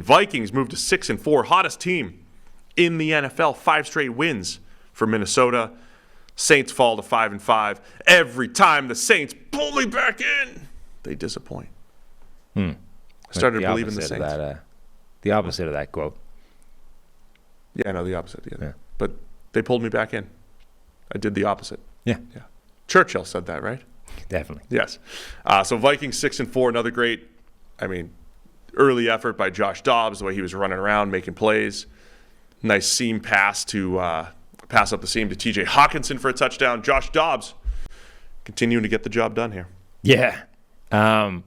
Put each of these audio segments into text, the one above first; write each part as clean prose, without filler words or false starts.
Vikings moved to 6-4, hottest team in the NFL, 5 straight wins for Minnesota. Saints fall to 5-5. Every time the Saints pull me back in, they disappoint. I started to believe in the Saints. The opposite of that quote. Yeah, no, the opposite. Yeah. But they pulled me back in. I did the opposite. Yeah. Churchill said that, right? Definitely. Yes. So Vikings 6-4, another great, early effort by Josh Dobbs, the way he was running around, making plays. Nice seam pass to pass up the seam to TJ Hawkinson for a touchdown. Josh Dobbs continuing to get the job done here. Yeah. God,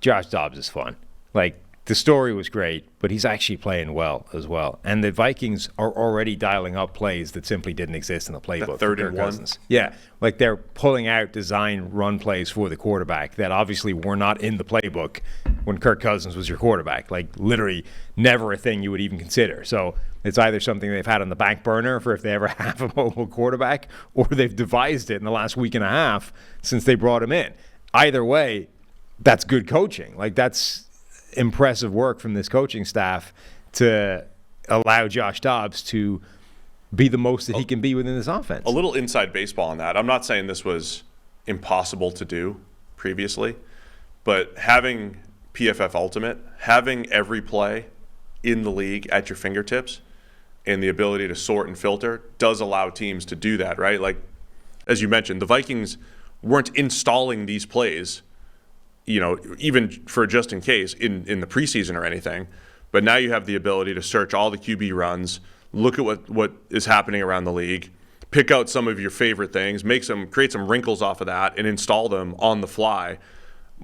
Josh Dobbs is fun. Like, the story was great, but he's actually playing well as well. And the Vikings are already dialing up plays that simply didn't exist in the playbook. The 3rd and 1. Cousins. Yeah, like they're pulling out design run plays for the quarterback that obviously were not in the playbook when Kirk Cousins was your quarterback. Like, literally never a thing you would even consider. So it's either something they've had on the back burner for if they ever have a mobile quarterback, or they've devised it in the last week and a half since they brought him in. Either way, that's good coaching. Like, that's impressive work from this coaching staff to allow Josh Dobbs to be the most that he can be within this offense. A little inside baseball on that. I'm not saying this was impossible to do previously, but having PFF Ultimate, having every play in the league at your fingertips and the ability to sort and filter does allow teams to do that, right? Like, as you mentioned, the Vikings weren't installing these plays, even for just in case in the preseason or anything. But now you have the ability to search all the QB runs, look at what is happening around the league, pick out some of your favorite things, create some wrinkles off of that, and install them on the fly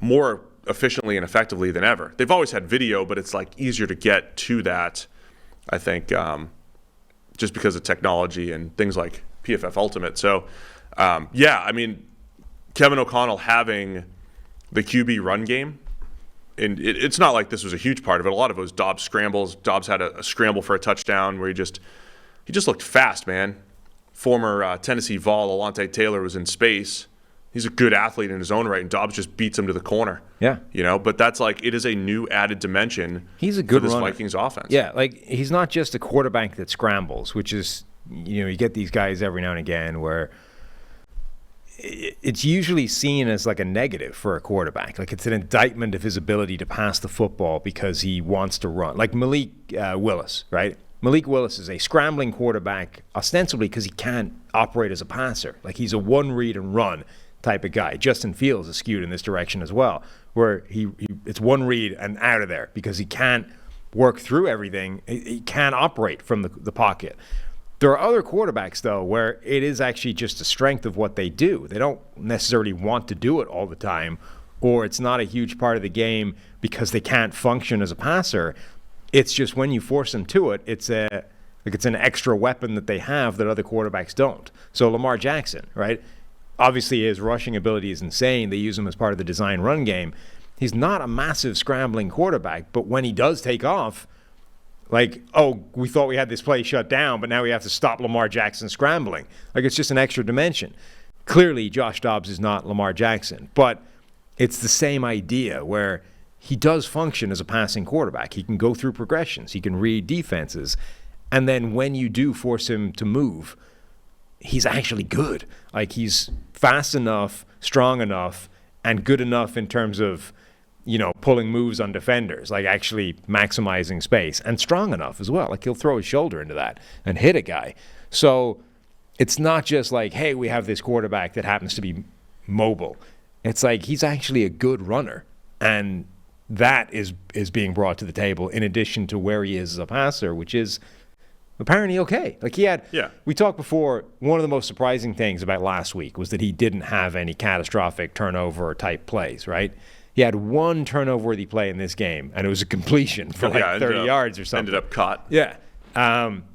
more efficiently and effectively than ever. They've always had video, but it's like easier to get to that, I think, just because of technology and things like PFF Ultimate. So, Kevin O'Connell having the QB run game, and it's not like this was a huge part of it. A lot of it was Dobbs scrambles. Dobbs had a scramble for a touchdown where he just looked fast, man. Former Tennessee Vol, Alontae Taylor, was in space. He's a good athlete in his own right, and Dobbs just beats him to the corner. Yeah. But that's like, it is a new added dimension. He's a good for this runner. Vikings offense. Yeah, like, he's not just a quarterback that scrambles, which is, you get these guys every now and again where it's usually seen as like a negative for a quarterback. Like, it's an indictment of his ability to pass the football because he wants to run. Like Malik Willis, right? Malik Willis is a scrambling quarterback ostensibly because he can't operate as a passer. Like, he's a one-read and run type of guy. Justin Fields is skewed in this direction as well, where it's one read and out of there because he can't work through everything. He can't operate from the pocket. There are other quarterbacks, though, where it is actually just a strength of what they do. They don't necessarily want to do it all the time, or it's not a huge part of the game because they can't function as a passer. It's just when you force them to it, it's an extra weapon that they have that other quarterbacks don't. So Lamar Jackson, right? Obviously, his rushing ability is insane. They use him as part of the design run game. He's not a massive scrambling quarterback, but when he does take off, like, oh, we thought we had this play shut down, but now we have to stop Lamar Jackson scrambling. Like, it's just an extra dimension. Clearly, Josh Dobbs is not Lamar Jackson, but it's the same idea where he does function as a passing quarterback. He can go through progressions. He can read defenses. And then when you do force him to move, he's actually good. Like, he's fast enough, strong enough, and good enough in terms of, pulling moves on defenders, like actually maximizing space, and strong enough as well. Like, he'll throw his shoulder into that and hit a guy. So it's not just like, hey, we have this quarterback that happens to be mobile. It's like, he's actually a good runner. And that is being brought to the table in addition to where he is as a passer, which is apparently okay. Like, we talked before, one of the most surprising things about last week was that he didn't have any catastrophic turnover type plays, right? He had one turnover-worthy play in this game, and it was a completion for 30 yards or something. Ended up caught. Yeah.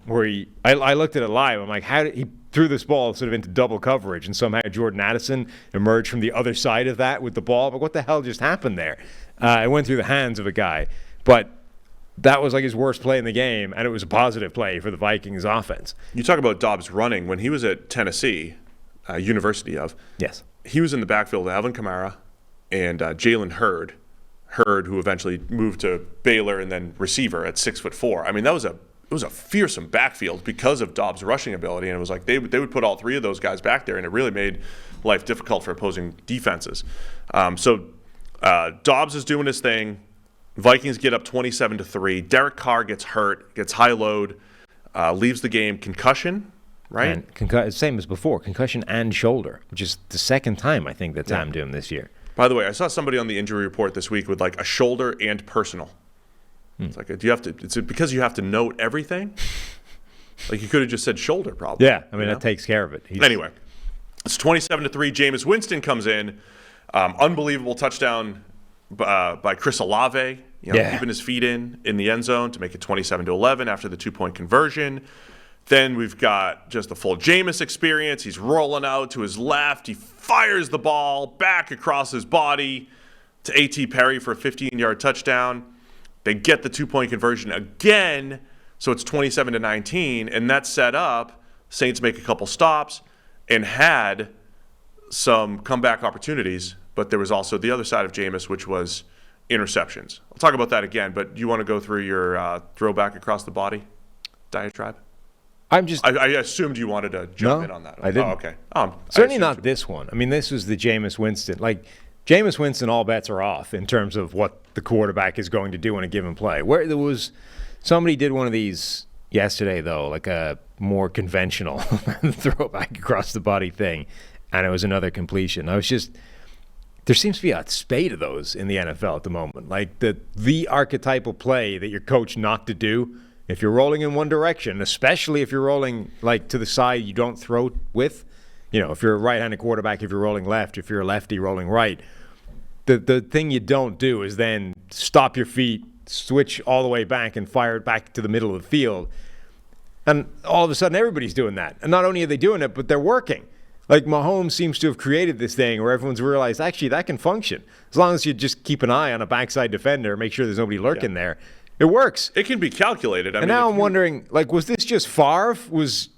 Where I looked at it live. I'm like, how did he threw this ball sort of into double coverage, and somehow Jordan Addison emerged from the other side of that with the ball? But what the hell just happened there? It went through the hands of a guy. But that was like his worst play in the game, and it was a positive play for the Vikings offense. You talk about Dobbs running. When he was at Tennessee, University of, yes, he was in the backfield with Alvin Kamara and Jalen Hurd. Hurd, who eventually moved to Baylor, and then receiver at 6'4". I mean, it was a fearsome backfield because of Dobbs' rushing ability, and it was like they would put all three of those guys back there, and it really made life difficult for opposing defenses. So Dobbs is doing his thing. Vikings get up 27-3. Derek Carr gets hurt, gets high load, leaves the game. Concussion, right? And same as before, concussion and shoulder, which is the second time I think that's happened to him this year. By the way, I saw somebody on the injury report this week with like a shoulder and personal. It's like, is it because you have to note everything? Like you could have just said shoulder, probably. Yeah, I mean that takes care of it. Anyway, it's 27-3. Jameis Winston comes in, unbelievable touchdown by Chris Olave, keeping his feet in the end zone to make it 27-11 after the 2-point conversion. Then we've got just the full Jameis experience. He's rolling out to his left. He fires the ball back across his body to A.T. Perry for a 15-yard touchdown. They get the 2-point conversion again, so it's 27-19, and that set up Saints make a couple stops and had some comeback opportunities, but there was also the other side of Jameis, which was interceptions. I'll talk about that again, but you want to go through your throwback across the body diatribe? I assumed you wanted to jump in on that. I didn't. Oh, okay. Certainly not this one. I mean, this was the Jameis Winston. Like, Jameis Winston, all bets are off in terms of what the quarterback is going to do in a given play. Where there was somebody did one of these yesterday, though, like a more conventional throwback across the body thing, and it was another completion. There seems to be a spate of those in the NFL at the moment. Like the archetypal play that you're coached not to do. If you're rolling in one direction, especially if you're rolling like to the side you don't throw with, if you're a right-handed quarterback, if you're rolling left, if you're a lefty rolling right, the thing you don't do is then stop your feet, switch all the way back and fire it back to the middle of the field. And all of a sudden everybody's doing that. And not only are they doing it, but they're working. Like Mahomes seems to have created this thing where everyone's realized actually that can function. As long as you just keep an eye on a backside defender, make sure there's nobody lurking there. It works. It can be calculated. Now I'm wondering, was this just Favre was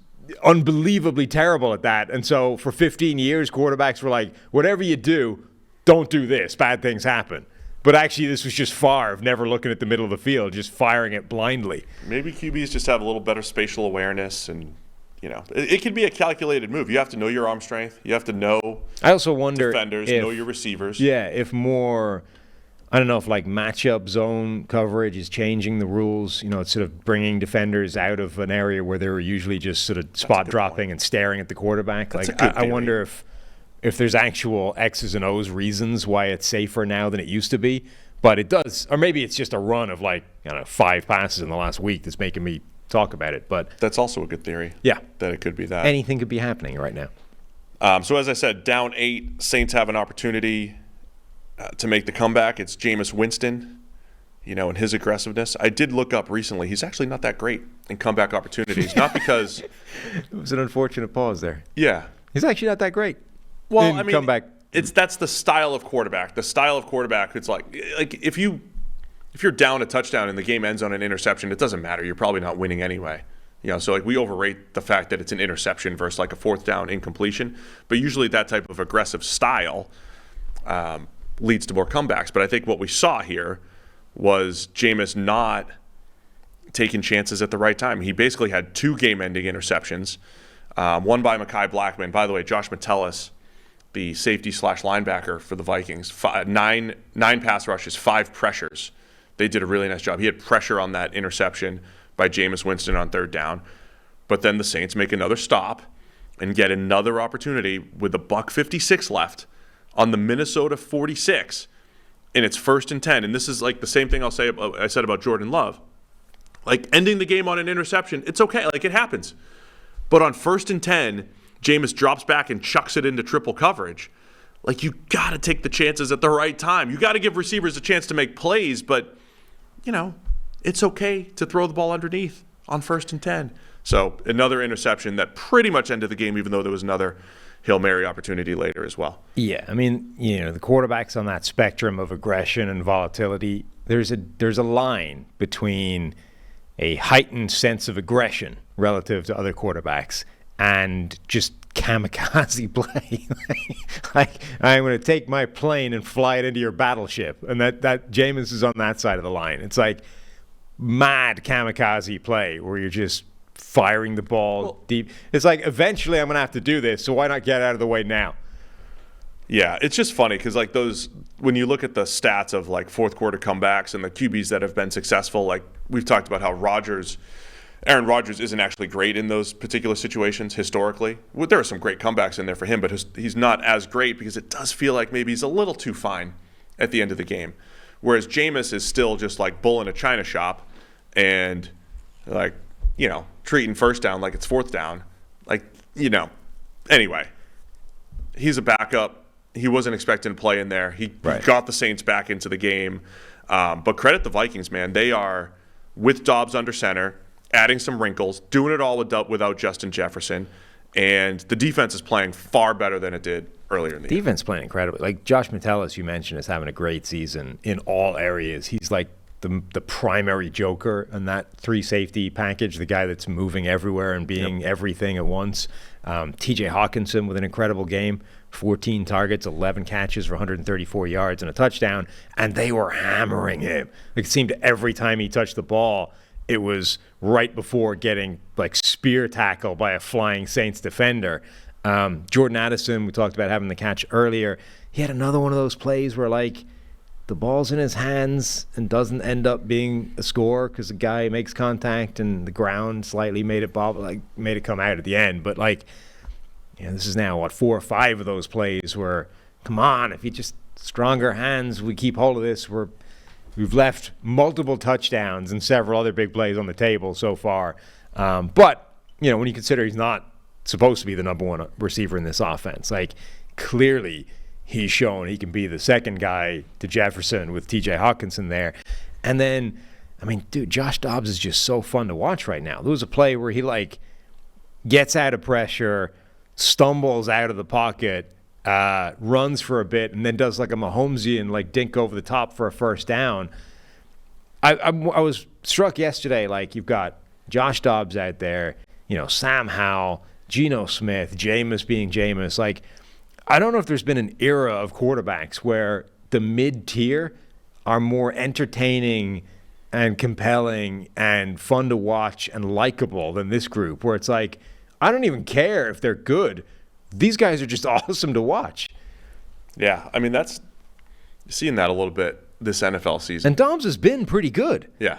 unbelievably terrible at that? And so for 15 years, quarterbacks were like, whatever you do, don't do this. Bad things happen. But actually, this was just Favre never looking at the middle of the field, just firing it blindly. Maybe QBs just have a little better spatial awareness, and it can be a calculated move. You have to know your arm strength. You have to know. I also wonder defenders, know your receivers. Yeah, if more. I don't know if matchup zone coverage is changing the rules. It's sort of bringing defenders out of an area where they were usually just sort of spot dropping and staring at the quarterback. I wonder if there's actual X's and O's reasons why it's safer now than it used to be. But it does, or maybe it's just a run of 5 passes in the last week that's making me talk about it. But that's also a good theory. Yeah, that it could be that anything could be happening right now. So as I said, down 8, Saints have an opportunity to make the comeback. It's Jameis Winston, and his aggressiveness. I did look up recently. He's actually not that great in comeback opportunities. Not because it was an unfortunate pause there. Yeah, he's actually not that great. Well, comeback. That's the style of quarterback. The style of quarterback. It's like if you're down a touchdown in the game ends on an interception, it doesn't matter. You're probably not winning anyway. So we overrate the fact that it's an interception versus a 4th down incompletion. But usually that type of aggressive style leads to more comebacks. But I think what we saw here was Jameis not taking chances at the right time. He basically had 2 game-ending interceptions, one by Mekhi Blackman. By the way, Josh Metellus, the safety/linebacker for the Vikings, 9 pass rushes, 5 pressures. They did a really nice job. He had pressure on that interception by Jameis Winston on 3rd down. But then the Saints make another stop and get another opportunity with $1:56 left on the Minnesota 46, and it's 1st and 10. And this is the same thing I said about Jordan Love. Ending the game on an interception, it's okay. It happens. But on 1st and 10, Jameis drops back and chucks it into triple coverage. You got to take the chances at the right time. You got to give receivers a chance to make plays, but, it's okay to throw the ball underneath on 1st and 10. So another interception that pretty much ended the game, even though there was another Hail Mary opportunity later as well. Yeah, the quarterback's on that spectrum of aggression and volatility. There's a line between a heightened sense of aggression relative to other quarterbacks and just kamikaze play. Like, I'm going to take my plane and fly it into your battleship. And that Jameis is on that side of the line. It's like mad kamikaze play where you're just firing the ball deep. It's like, eventually I'm going to have to do this, so why not get out of the way now? Yeah, it's just funny because like those, when you look at the stats of like fourth quarter comebacks and the QBs that have been successful, like we've talked about how Aaron Rodgers isn't actually great in those particular situations historically. Well, there are some great comebacks in there for him, but he's not as great because it does feel like maybe he's a little too fine at the end of the game. Whereas Jameis is still just like bull in a china shop and like, treating first down like it's fourth down. Like, anyway, he's a backup. He wasn't expecting to play in there. He got the Saints back into the game. But credit the Vikings, man. They are, with Dobbs under center, adding some wrinkles, doing it all without Justin Jefferson, and the defense is playing far better than it did earlier in the year. Defense playing incredibly. Like Josh Metellus, you mentioned, is having a great season in all areas. He's like the primary joker in that 3-safety package, the guy that's moving everywhere and being everything at once. TJ Hawkinson with an incredible game, 14 targets, 11 catches for 134 yards and a touchdown, and they were hammering him. Like, it seemed every time he touched the ball, it was right before getting like spear tackle by a flying Saints defender. Jordan Addison, we talked about having the catch earlier. He had another one of those plays where like the ball's in his hands and doesn't end up being a score because the guy makes contact and the ground slightly made it come out at the end. But like, this is now 4 or 5 of those plays where, come on, if you just stronger hands, we keep hold of this. We've left multiple touchdowns and several other big plays on the table so far. But, when you consider he's not supposed to be the number one receiver in this offense, like clearly he's shown he can be the second guy to Jefferson with TJ Hawkinson there. And then, dude, Josh Dobbs is just so fun to watch right now. There was a play where he like gets out of pressure, stumbles out of the pocket, runs for a bit, and then does like a Mahomesian like dink over the top for a first down. I was struck yesterday, like you've got Josh Dobbs out there, Sam Howell, Geno Smith, Jameis being Jameis. Like, I don't know if there's been an era of quarterbacks where the mid-tier are more entertaining and compelling and fun to watch and likable than this group, where it's like, I don't even care if they're good. These guys are just awesome to watch. Yeah, that's seeing that a little bit this NFL season. And Dobbs has been pretty good. Yeah.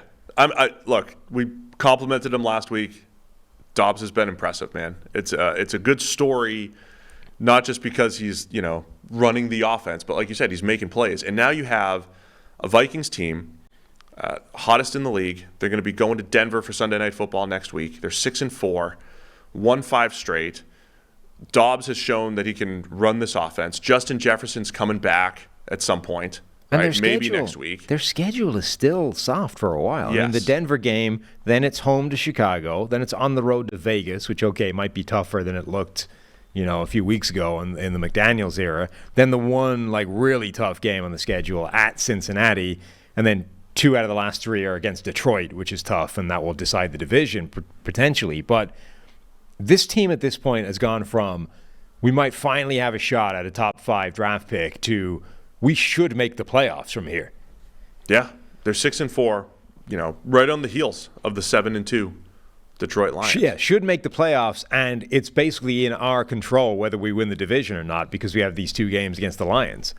Look, we complimented him last week. Dobbs has been impressive, man. It's a good story, not just because he's, running the offense, but like you said, he's making plays. And now you have a Vikings team, hottest in the league. They're going to be going to Denver for Sunday Night Football next week. They're 6-4, won 5 straight. Dobbs has shown that he can run this offense. Justin Jefferson's coming back at some point, right? Maybe next week. Their schedule is still soft for a while. Yes. The Denver game, then it's home to Chicago, then it's on the road to Vegas, which, might be tougher than it looked, a few weeks ago in the McDaniels era. Then the one, like, really tough game on the schedule at Cincinnati, and then 2 out of the last 3 are against Detroit, which is tough, and that will decide the division potentially. But this team at this point has gone from we might finally have a shot at a top 5 draft pick to we should make the playoffs from here. Yeah, they're 6-4, right on the heels of the 7-2 Detroit Lions. Yeah, should make the playoffs, and it's basically in our control whether we win the division or not because we have these 2 games against the Lions.